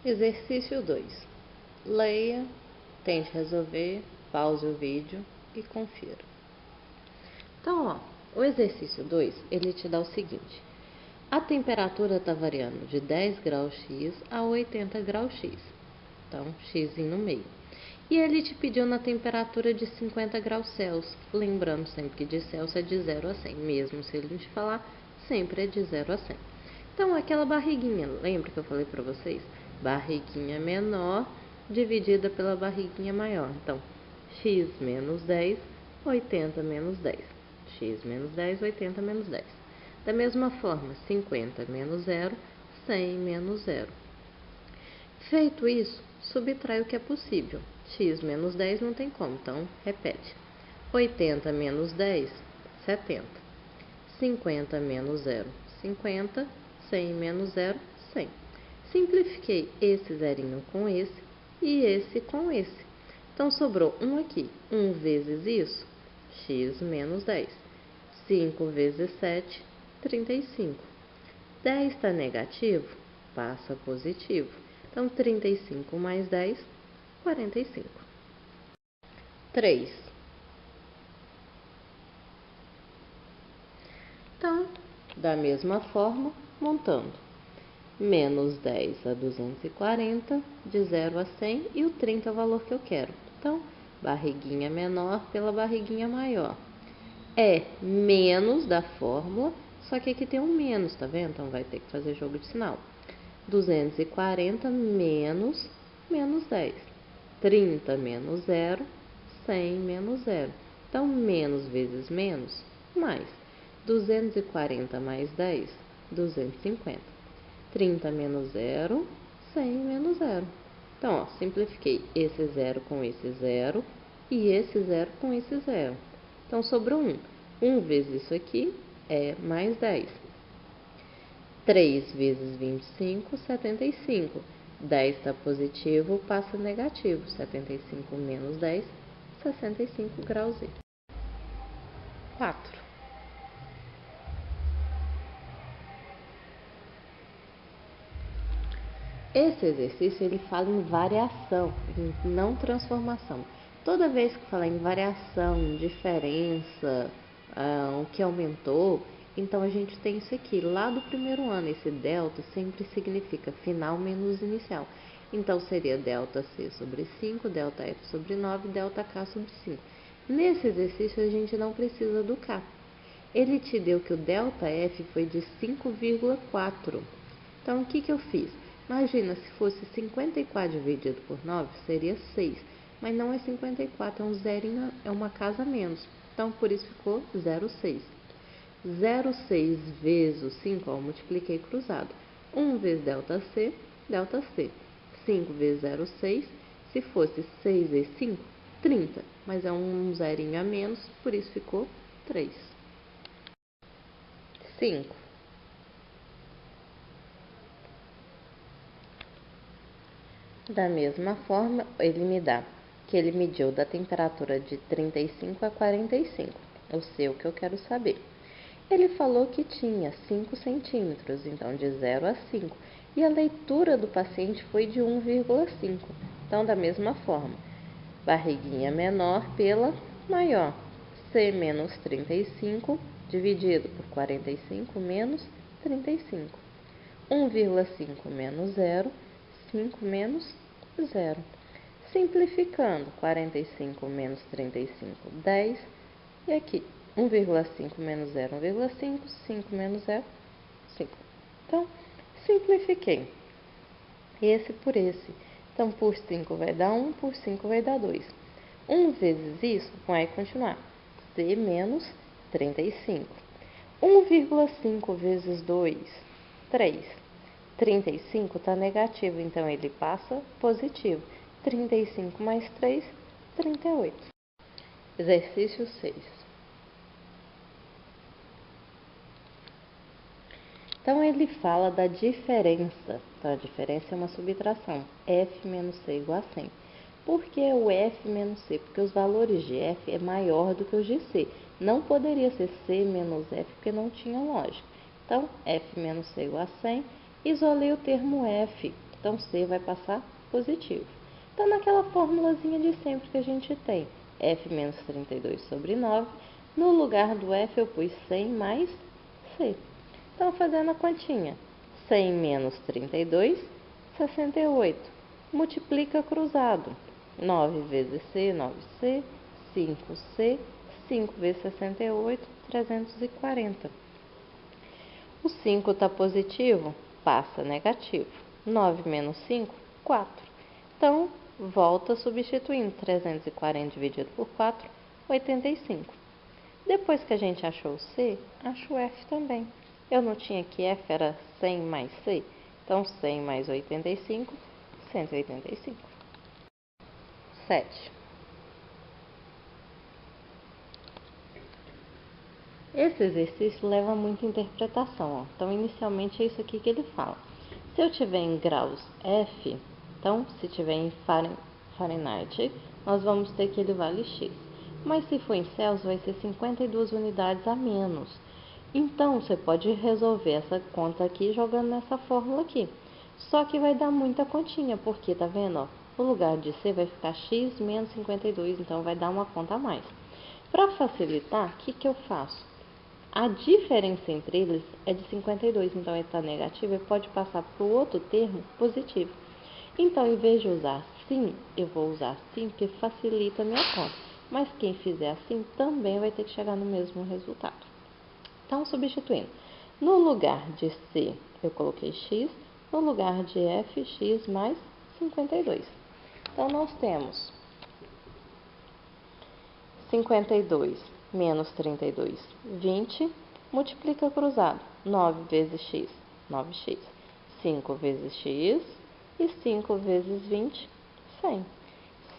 Exercício 2. Leia, tente resolver, pause o vídeo e confira. Então, o exercício 2, ele te dá o seguinte. A temperatura está variando de 10 graus X a 80 graus X. Então, X no meio. E ele te pediu na temperatura de 50 graus Celsius. Lembrando sempre que de Celsius é de 0 a 100. Mesmo se ele não te falar, sempre é de 0 a 100. Então, aquela barriguinha, lembra que eu falei para vocês? Barriguinha menor dividida pela barriguinha maior. Então, x menos 10, 80 menos 10. X menos 10, 80 menos 10. Da mesma forma, 50 menos 0, 100 menos 0. Feito isso, subtrai o que é possível. X menos 10 não tem como, então repete. 80 menos 10, 70. 50 menos 0, 50. 100 menos 0, 100. Simplifiquei esse zerinho com esse e esse com esse. Então, sobrou um aqui. 1 vezes isso, x menos 10. 5 vezes 7, 35. 10 está negativo, passa positivo. Então, 35 mais 10, 45. 3. Então, da mesma forma, montando. Menos 10 a 240, de 0 a 100, e o 30 é o valor que eu quero. Então, barriguinha menor pela barriguinha maior. É menos da fórmula, só que aqui tem um menos, tá vendo? Então, vai ter que fazer jogo de sinal. 240 menos 10. 30 menos 0, 100 menos 0. Então, menos vezes menos, mais. 240 mais 10, 250. 30 menos 0, 100 menos 0. Então, simplifiquei esse 0 com esse 0 e esse 0 com esse 0. Então, sobrou 1. 1 vezes isso aqui é mais 10. 3 vezes 25, 75. 10 está positivo, passa negativo. 75 menos 10, 65 graus. 4. Esse exercício ele fala em variação, em não transformação. Toda vez que fala em variação, diferença, o que aumentou, então a gente tem isso aqui. Lá do primeiro ano, esse delta sempre significa final menos inicial. Então seria delta C sobre 5, delta F sobre 9, delta K sobre 5. Nesse exercício a gente não precisa do K. Ele te deu que o delta F foi de 5,4. Então o que eu fiz? Imagina, se fosse 54 dividido por 9, seria 6. Mas não é 54, é um zerinho, é uma casa a menos. Então, por isso ficou 0,6. 0,6 vezes o 5, ó, multipliquei cruzado. 1 vezes delta C, delta C. 5 vezes 0,6, se fosse 6 vezes 5, 30. Mas é um zerinho a menos, por isso ficou 3. 5. Da mesma forma, ele me dá que ele mediu da temperatura de 35 a 45. Eu sei o que eu quero saber. Ele falou que tinha 5 centímetros, então de 0 a 5. E a leitura do paciente foi de 1,5. Então, da mesma forma, barriguinha menor pela maior. C menos 35 dividido por 45 menos 35. 1,5 menos 0, 5 menos 0. Simplificando, 45 menos 35, 10. E aqui, 1,5 menos 0, 1,5. 5 menos 0, 5. Então, simplifiquei. Esse por esse. Então, por 5 vai dar 1, por 5 vai dar 2. 1 vezes isso vai continuar. C menos 35. 1,5 vezes 2, 3. 35 está negativo, então ele passa positivo. 35 mais 3, 38. Exercício 6. Então, ele fala da diferença. Então, a diferença é uma subtração. F menos C igual a 100. Por que o F menos C? Porque os valores de F é maior do que os de C. Não poderia ser C menos F, porque não tinha lógica. Então, F menos C igual a 100. Isolei o termo F. Então, C vai passar positivo. Então, naquela formulazinha de sempre que a gente tem, F menos 32 sobre 9, no lugar do F eu pus 100 mais C. Então, fazendo a continha, 100 menos 32, 68. Multiplica cruzado. 9 vezes C, 9C, 5C, 5 vezes 68, 340. O 5 está positivo, passa negativo. 9 menos 5, 4. Então, volta substituindo. 340 dividido por 4, 85. Depois que a gente achou o C, acho o F também. Eu não tinha que F era 100 mais C? Então, 100 mais 85, 185. 7. Esse exercício leva muita interpretação. Ó. Então, inicialmente é isso aqui que ele fala. Se eu tiver em graus F, então, se tiver em Fahrenheit, nós vamos ter que ele vale X. Mas se for em Celsius, vai ser 52 unidades a menos. Então, você pode resolver essa conta aqui jogando nessa fórmula aqui. Só que vai dar muita continha, porque, tá vendo? Ó, no lugar de C vai ficar X menos 52, então vai dar uma conta a mais. Para facilitar, o que eu faço? A diferença entre eles é de 52, então ele está negativo, ele pode passar para o outro termo positivo. Então, em vez de usar sim, eu vou usar sim, porque facilita a minha conta. Mas quem fizer assim também vai ter que chegar no mesmo resultado. Então, substituindo. No lugar de C, eu coloquei X. No lugar de F, X mais 52. Então, nós temos 52 menos 32, 20. Multiplica cruzado. 9 vezes X, 9x. 5 vezes X e 5 vezes 20, 100.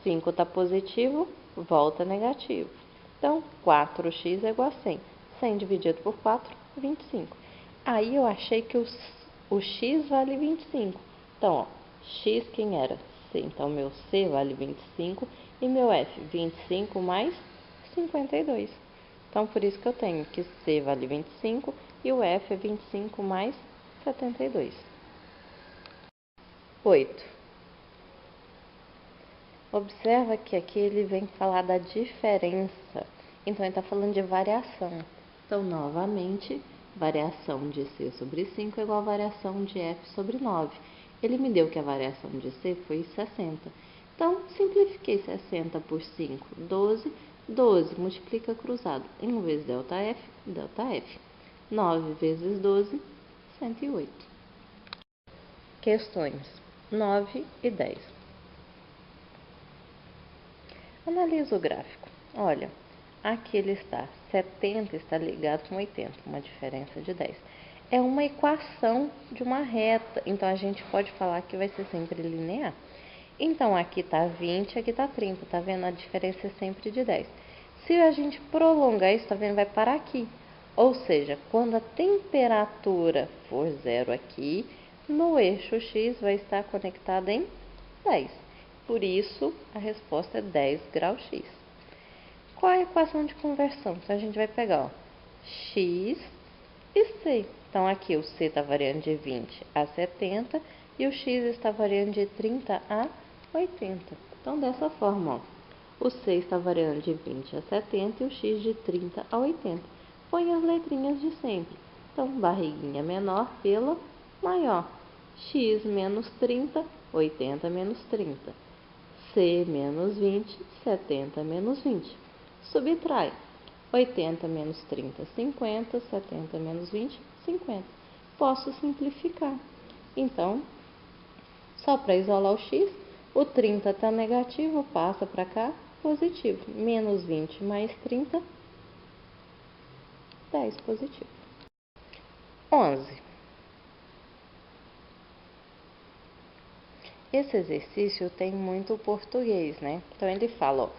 5 está positivo, volta negativo. Então, 4x é igual a 100. 100 dividido por 4, 25. Aí eu achei que o x vale 25. Então, ó, x quem era? C. Então, meu C vale 25 e meu F, 25 mais 52. Então, por isso que eu tenho que C vale 25 e o F é 25 mais 72. 8. Observa que aqui ele vem falar da diferença. Então, ele está falando de variação. Então, novamente, variação de C sobre 5 é igual a variação de F sobre 9. Ele me deu que a variação de C foi 60. Então, simplifiquei 60 por 5, 12. 12 multiplica cruzado. 1 vezes ΔF, ΔF. 9 vezes 12, 108. Questões 9 e 10. Analisa o gráfico. Olha, aqui ele está. 70 está ligado com 80, uma diferença de 10. É uma equação de uma reta, então a gente pode falar que vai ser sempre linear. Então, aqui está 20, aqui está 30, tá vendo? A diferença é sempre de 10. Se a gente prolongar isso, tá vendo? Vai parar aqui. Ou seja, quando a temperatura for zero aqui, no eixo X vai estar conectada em 10. Por isso, a resposta é 10 graus X. Qual é a equação de conversão? Então, a gente vai pegar ó, X e C. Então, aqui o C está variando de 20 a 70 e o X está variando de 30 a 80. Então, dessa forma, ó, o C está variando de 20 a 70 e o X de 30 a 80. Põe as letrinhas de sempre. Então, barriguinha menor pela maior. X menos 30, 80 menos 30. C menos 20, 70 menos 20. Subtrai. 80 menos 30, 50. 70 menos 20, 50. Posso simplificar. Então, só para isolar o x, o 30 está negativo, passa para cá, positivo. Menos 20 mais 30, 10 positivo. 11. Esse exercício tem muito português, né? Então, ele fala, ó,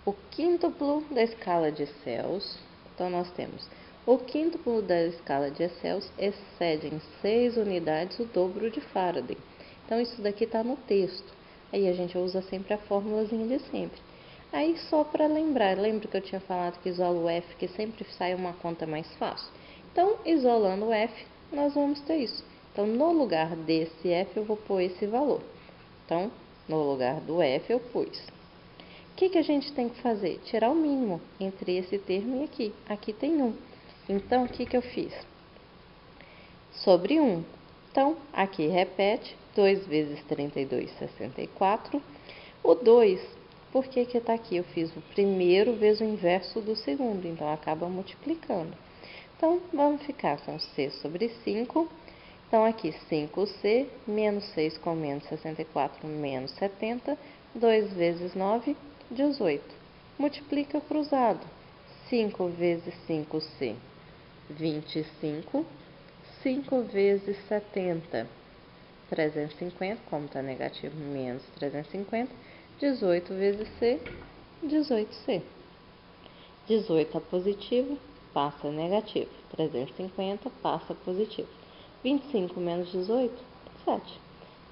o quíntuplo da escala de Celsius. Então, nós temos o quíntuplo da escala de Celsius excede em 6 unidades o dobro de Faraday. Então, isso daqui está no texto. Aí, a gente usa sempre a fórmulazinha de sempre. Aí, só para lembrar, lembra que eu tinha falado que isola o F, que sempre sai uma conta mais fácil? Então, isolando o F, nós vamos ter isso. Então, no lugar desse f, eu vou pôr esse valor. Então, no lugar do f, eu pus. O que a gente tem que fazer? Tirar o mínimo entre esse termo e aqui. Aqui tem 1. Então, o que eu fiz? Sobre 1. Então, aqui repete. 2 vezes 32, 64. O 2, por que está aqui? Eu fiz o primeiro vezes o inverso do segundo. Então, acaba multiplicando. Então, vamos ficar com c sobre 5. Então, aqui 5c, menos 6 com menos 64, menos 70. 2 vezes 9, 18. Multiplica cruzado. 5 vezes 5c, 25. 5 vezes 70, 350. Como está negativo, menos 350. 18 vezes c, 18c. 18 é positivo, passa a negativo. 350 passa positivo. 25 menos 18, 7.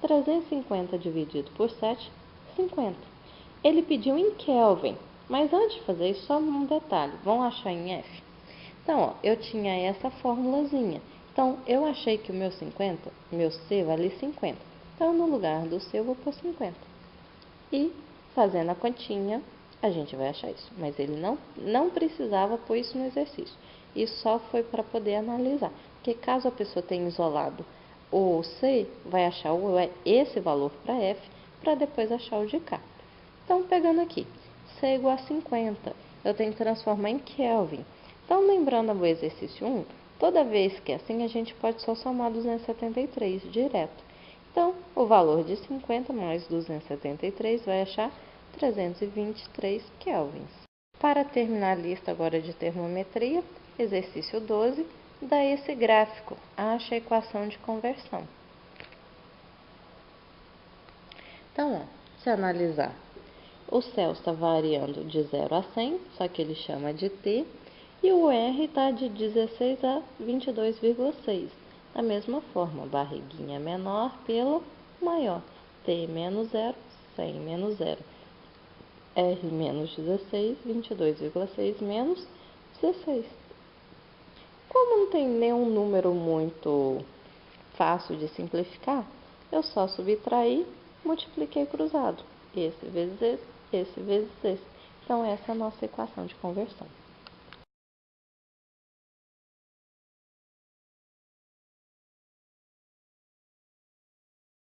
350 dividido por 7, 50. Ele pediu em Kelvin, mas antes de fazer isso, só um detalhe. Vão achar em F? Então, ó, eu tinha essa formulazinha. Então, eu achei que o meu C vale 50. Então, no lugar do C, eu vou pôr 50. E, fazendo a continha, a gente vai achar isso. Mas ele não precisava pôr isso no exercício. Isso só foi para poder analisar. Porque caso a pessoa tenha isolado o C, vai achar esse valor para F, para depois achar o de K. Então, pegando aqui, C é igual a 50. Eu tenho que transformar em Kelvin. Então, lembrando o exercício 1, toda vez que é assim, a gente pode só somar 273 direto. Então, o valor de 50 mais 273 vai achar 323 kelvins. Para terminar a lista agora de termometria, exercício 12, dá esse gráfico, acha a equação de conversão. Então, ó, se analisar, o Celsius está variando de 0 a 100, só que ele chama de T, e o R está de 16 a 22,6. Da mesma forma, barriguinha menor pelo maior. T menos 0, 100 menos 0. R menos 16, 22,6 menos 16. Como não tem nenhum número muito fácil de simplificar, eu só subtraí, multipliquei cruzado. Esse vezes esse vezes esse. Então, essa é a nossa equação de conversão.